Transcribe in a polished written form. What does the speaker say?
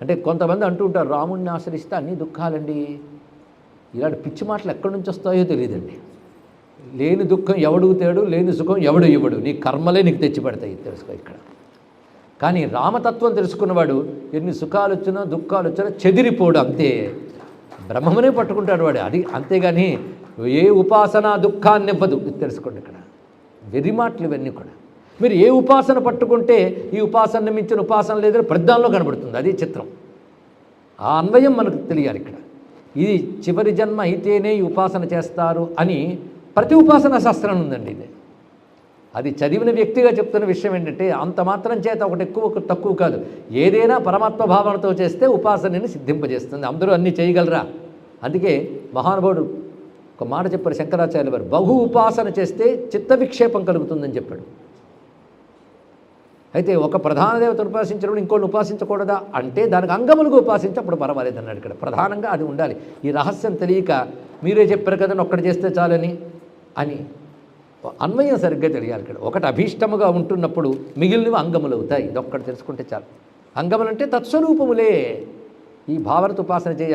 అంటే కొంతమంది అంటూ ఉంటారు, రాముణ్ణి ఆశ్రయిస్తే అన్ని దుఃఖాలండి. ఇలాంటి పిచ్చి మాటలు ఎక్కడి నుంచి వస్తాయో తెలియదండి. లేని దుఃఖం ఎవడుగుతాడు, లేని సుఖం ఎవడు ఇవ్వడు, నీ కర్మలే నీకు తెచ్చిపెడతాయి, తెలుసుకో ఇక్కడ. కానీ రామతత్వం తెలుసుకున్నవాడు ఎన్ని సుఖాలు వచ్చినా దుఃఖాలు వచ్చినా చెదిరిపోడు, అంతే బ్రహ్మమునే పట్టుకుంటాడు వాడు. అది అంతేగాని ఏ ఉపాసన దుఃఖాన్ని ఇవ్వదు, తెలుసుకోండి ఇక్కడ. వెర్రి మాటలు ఇవన్నీ కూడా. మీరు ఏ ఉపాసన పట్టుకుంటే ఈ ఉపాసన మించిన ఉపాసన లేదని ప్రతిదానిలో కనబడుతుంది, అది చిత్రం. ఆ అన్వయం మనకు తెలియాలి ఇక్కడ. ఇది చివరి జన్మ అయితేనే ఈ ఉపాసన చేస్తారు అని ప్రతి ఉపాసన శాస్త్రం ఉందండి. ఇది అది చదివిన వ్యక్తిగా చెప్తున్న విషయం ఏంటంటే, అంత మాత్రం చేత ఒకటి ఎక్కువ ఒకటి తక్కువ కాదు. ఏదైనా పరమాత్మ భావనతో చేస్తే ఉపాసనని సిద్ధింపజేస్తుంది. అందరూ అన్నీ చేయగలరా? అందుకే మహానుభావుడు ఒక మాట చెప్పారు శంకరాచార్యుల వారు, బహు ఉపాసన చేస్తే చిత్త విక్షేపం కలుగుతుందని చెప్పాడు. అయితే ఒక ప్రధాన దేవతను ఉపాసించినప్పుడు ఇంకోటి ఉపాసించకూడదా అంటే, దానికి అంగములుగా ఉపాసించి అప్పుడు పర్వాలేదు అన్నాడు ఇక్కడ. ప్రధానంగా అది ఉండాలి. ఈ రహస్యం తెలియక మీరే చెప్పారు కదండి ఒక్కటి చేస్తే చాలని అని అన్వయం సరిగ్గా తెలియాలి ఇక్కడ. ఒకటి అభీష్టముగా ఉంటున్నప్పుడు మిగిలినవి అంగములు అవుతాయి. ఇదొక్కటి తెలుసుకుంటే చాలు. అంగములంటే తత్స్వరూపములే. ఈ భావనతో ఉపాసన చేయాలి.